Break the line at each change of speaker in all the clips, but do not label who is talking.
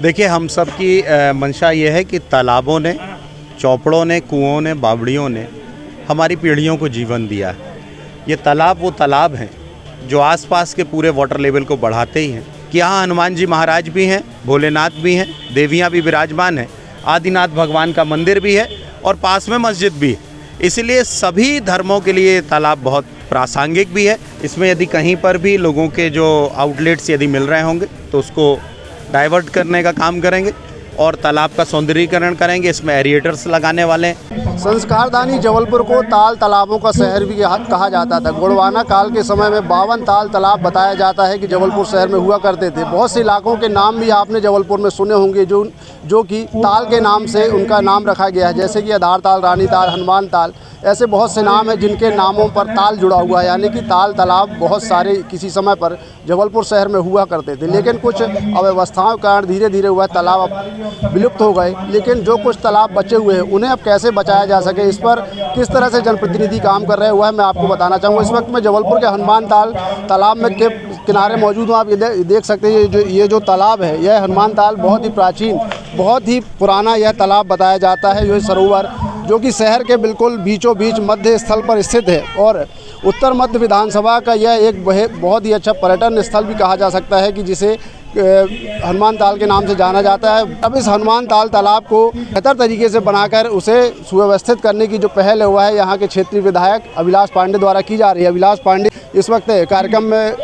देखिए, हम सब की मंशा ये है कि तालाबों ने, चौपड़ों ने, कुओं ने, बावड़ियों ने हमारी पीढ़ियों को जीवन दिया है। ये तालाब वो तालाब हैं जो आसपास के पूरे वाटर लेवल को बढ़ाते ही हैं कि यहाँ हनुमान जी महाराज भी हैं, भोलेनाथ भी हैं, देवियाँ भी विराजमान हैं, आदिनाथ भगवान का मंदिर भी है और पास में मस्जिद भी है। इसलिए सभी धर्मों के लिए तालाब बहुत प्रासंगिक भी है। इसमें यदि कहीं पर भी लोगों के जो आउटलेट्स यदि मिल रहे होंगे तो उसको डाइवर्ट करने का काम करेंगे और तालाब का सौंदर्यीकरण करेंगे। इसमें एरिएटर्स लगाने वाले हैं।
संस्कारधानी जबलपुर को ताल तालाबों का शहर भी कहा जाता था। गोंडवाना काल के समय में 52 ताल तालाब बताया जाता है कि जबलपुर शहर में हुआ करते थे। बहुत से इलाकों के नाम भी आपने जबलपुर में सुने होंगे जो कि ताल के नाम से उनका नाम रखा गया है, जैसे कि आधार ताल, रानी ताल, हनुमान ताल। ऐसे बहुत से नाम हैं जिनके नामों पर ताल जुड़ा हुआ है, यानी कि ताल तालाब बहुत सारे किसी समय पर जबलपुर शहर में हुआ करते थे। लेकिन कुछ अव्यवस्थाओं के कारण धीरे धीरे वह तालाब अब विलुप्त हो गए। लेकिन जो कुछ तालाब बचे हुए हैं उन्हें अब कैसे बचाया जा सके, इस पर किस तरह से जनप्रतिनिधि काम कर रहे हैं, वह मैं आपको बताना चाहूँगा। इस वक्त मैं जबलपुर के हनुमान ताल तालाब में के किनारे मौजूद हूँ। आप ये देख सकते हैं ये जो तालाब है, यह हनुमान ताल बहुत ही प्राचीन, बहुत ही पुराना यह तालाब बताया जाता है। यह सरोवर जो कि शहर के बिल्कुल बीचों बीच मध्य स्थल पर स्थित है और उत्तर मध्य विधानसभा का यह एक बहुत ही अच्छा पर्यटन स्थल भी कहा जा सकता है कि जिसे हनुमान ताल के नाम से जाना जाता है। अब इस हनुमान ताल तालाब को बेहतर तरीके से बनाकर उसे सुव्यवस्थित करने की जो पहल हुआ है यहाँ के क्षेत्रीय विधायक अभिलाष पांडे द्वारा की जा रही है। अभिलाष पांडे इस वक्त कार्यक्रम में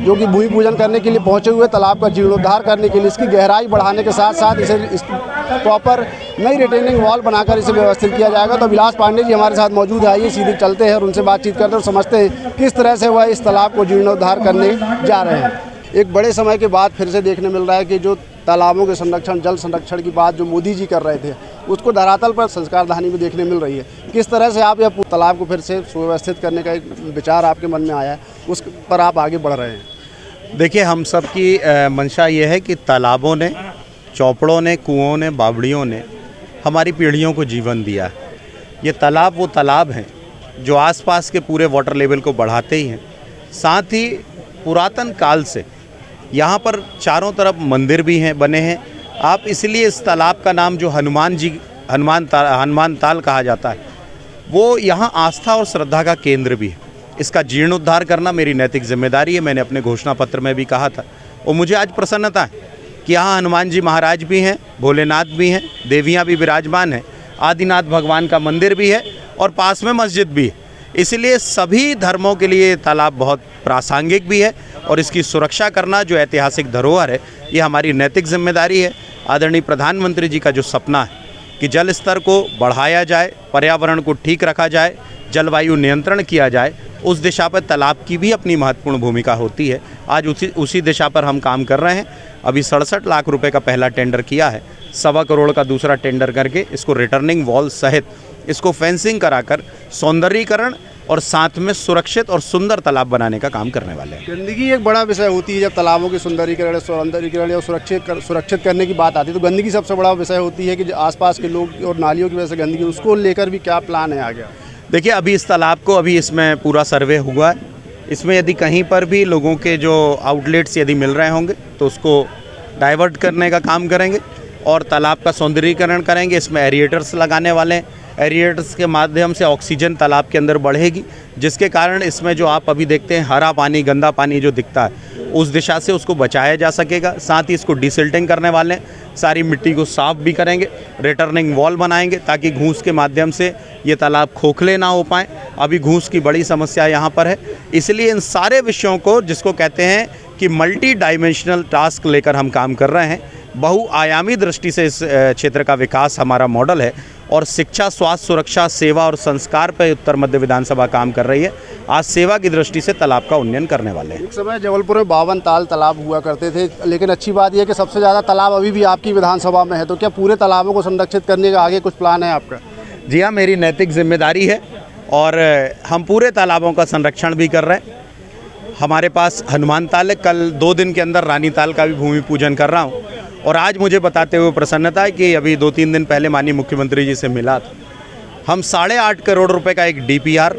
जो कि भूमि पूजन करने के लिए पहुंचे हुए, तालाब का जीर्णोद्धार करने के लिए, इसकी गहराई बढ़ाने के साथ साथ इस प्रॉपर नई रिटेनिंग वॉल बनाकर इसे व्यवस्थित किया जाएगा। तो अभिलाष पांडे जी हमारे साथ मौजूद है। आइए सीधे चलते हैं और उनसे बातचीत करते हैं और समझते हैं किस तरह से वह इस तालाब को जीर्णोद्धार करने जा रहे हैं। एक बड़े समय के बाद फिर से देखने मिल रहा है कि जो तालाबों के संरक्षण, जल संरक्षण की बात जो मोदी जी कर रहे थे, उसको धरातल पर संस्कारधानी में देखने मिल रही है। किस तरह से आप यह तालाब को फिर से सुव्यवस्थित करने का एक विचार आपके मन में आया है, उस पर आप आगे बढ़ रहे हैं?
देखिए, हम सब की मंशा ये है कि तालाबों ने, चौपड़ों ने, कुओं ने, बावड़ियों ने हमारी पीढ़ियों को जीवन दिया है। ये तालाब वो तालाब हैं जो आसपास के पूरे वाटर लेवल को बढ़ाते ही हैं। साथ ही पुरातन काल से यहाँ पर चारों तरफ मंदिर भी हैं, बने हैं। आप इसलिए इस तालाब का नाम जो हनुमान ताल कहा जाता है, वो यहाँ आस्था और श्रद्धा का केंद्र भी है। इसका जीर्णोद्धार करना मेरी नैतिक जिम्मेदारी है। मैंने अपने घोषणा पत्र में भी कहा था और मुझे आज प्रसन्नता है कि यहाँ हनुमान जी महाराज भी हैं, भोलेनाथ भी हैं, देवियाँ भी विराजमान हैं, आदिनाथ भगवान का मंदिर भी है और पास में मस्जिद भी है। इसलिए सभी धर्मों के लिए तालाब बहुत प्रासंगिक भी है और इसकी सुरक्षा करना जो ऐतिहासिक धरोहर है, ये हमारी नैतिक जिम्मेदारी है। आदरणीय प्रधानमंत्री जी का जो सपना है कि जल स्तर को बढ़ाया जाए, पर्यावरण को ठीक रखा जाए, जलवायु नियंत्रण किया जाए, उस दिशा पर तालाब की भी अपनी महत्वपूर्ण भूमिका होती है। आज उसी दिशा पर हम काम कर रहे हैं। अभी 67 लाख रुपए का पहला टेंडर किया है, 1.25 करोड़ का दूसरा टेंडर करके इसको रिटर्निंग वॉल सहित इसको फेंसिंग कराकर सौंदर्यीकरण और साथ में सुरक्षित और सुंदर तालाब बनाने का काम करने वाले हैं।
गंदगी एक बड़ा विषय होती है जब तालाबों की सौंदर्यीकरण या सुरक्षित करने की बात आती है, तो गंदगी सबसे बड़ा विषय होती है कि आसपास के लोग और नालियों की वजह से गंदगी, उसको लेकर भी क्या प्लान है आगे?
देखिए, अभी इस तालाब को इसमें पूरा सर्वे हुआ है। इसमें यदि कहीं पर भी लोगों के जो आउटलेट्स यदि मिल रहे होंगे तो उसको डाइवर्ट करने का काम करेंगे और तालाब का सौंदर्यीकरण करेंगे। इसमें एरिएटर्स लगाने वाले हैं। एरिएटर्स के माध्यम से ऑक्सीजन तालाब के अंदर बढ़ेगी, जिसके कारण इसमें जो आप अभी देखते हैं हरा पानी, गंदा पानी जो दिखता है, उस दिशा से उसको बचाया जा सकेगा। साथ ही इसको डिसिल्टिंग करने वाले हैं, सारी मिट्टी को साफ भी करेंगे, रिटर्निंग वॉल बनाएंगे ताकि घूस के माध्यम से ये तालाब खोखले ना हो पाएँ। अभी घूस की बड़ी समस्या यहाँ पर है। इसलिए इन सारे विषयों को, जिसको कहते हैं कि मल्टी डायमेंशनल टास्क, लेकर हम काम कर रहे हैं। बहुआयामी दृष्टि से इस क्षेत्र का विकास हमारा मॉडल है और शिक्षा, स्वास्थ्य, सुरक्षा, सेवा और संस्कार पर उत्तर मध्य विधानसभा काम कर रही है। आज सेवा की दृष्टि से तालाब का उन्नयन करने वाले हैं।
एक समय जबलपुर में 52 ताल तालाब हुआ करते थे, लेकिन अच्छी बात यह है कि सबसे ज़्यादा तालाब अभी भी आपकी विधानसभा में है। तो क्या पूरे तालाबों को संरक्षित करने का आगे कुछ प्लान है आपका?
जी हाँ, मेरी नैतिक जिम्मेदारी है और हम पूरे तालाबों का संरक्षण भी कर रहे हैं। हमारे पास हनुमान ताल है, कल 2 दिन के अंदर रानी ताल का भी भूमि पूजन कर रहा हूँ और आज मुझे बताते हुए प्रसन्नता है कि अभी 2-3 दिन पहले माननीय मुख्यमंत्री जी से मिला था। हम 8.5 करोड़ रुपए का एक DPR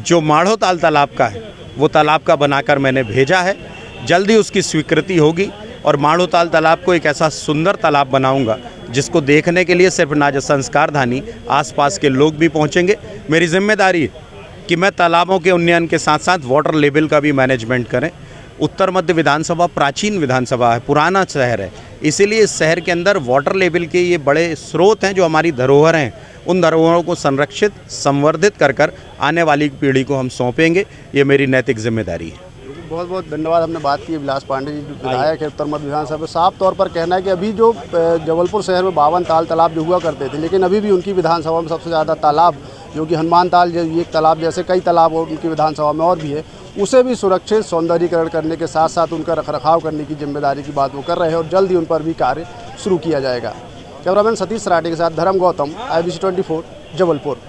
जो माढ़ो ताल तालाब का है, वो तालाब का बनाकर मैंने भेजा है। जल्दी उसकी स्वीकृति होगी और माड़ोताल तालाब को एक ऐसा सुंदर तालाब बनाऊंगा जिसको देखने के लिए सिर्फ ना संस्कारधानी आसपास के लोग भी पहुंचेंगे। मेरी जिम्मेदारी है कि मैं तालाबों के उन्नयन के साथ साथ वाटर लेवल का भी मैनेजमेंट करें। उत्तर मध्य विधानसभा प्राचीन विधानसभा है, पुराना शहर है, इसीलिए इस शहर के अंदर वाटर लेवल के ये बड़े स्रोत हैं जो हमारी धरोहर हैं। उन धरोहरों को संरक्षित संवर्धित कर आने वाली पीढ़ी को हम सौंपेंगे। ये मेरी नैतिक जिम्मेदारी है।
बहुत बहुत धन्यवाद। हमने बात की विलास पांडे जी विधायक है उत्तर मध्य विधानसभा। साफ तौर पर कहना है कि अभी जो जबलपुर शहर में 52 तालाब जो हुआ करते थे, लेकिन अभी भी उनकी विधानसभा में सबसे ज़्यादा तालाब जो कि हनुमान ताल ये एक तालाब जैसे कई तालाब उनकी विधानसभा में और भी है, उसे भी सुरक्षित सौंदर्यीकरण करने के साथ साथ उनका रखरखाव करने की जिम्मेदारी की बात वो कर रहे हैं और जल्द ही उन पर भी कार्य शुरू किया जाएगा। कैमरामैन सतीश सराठी के साथ धर्म गौतम, IBC 24 जबलपुर।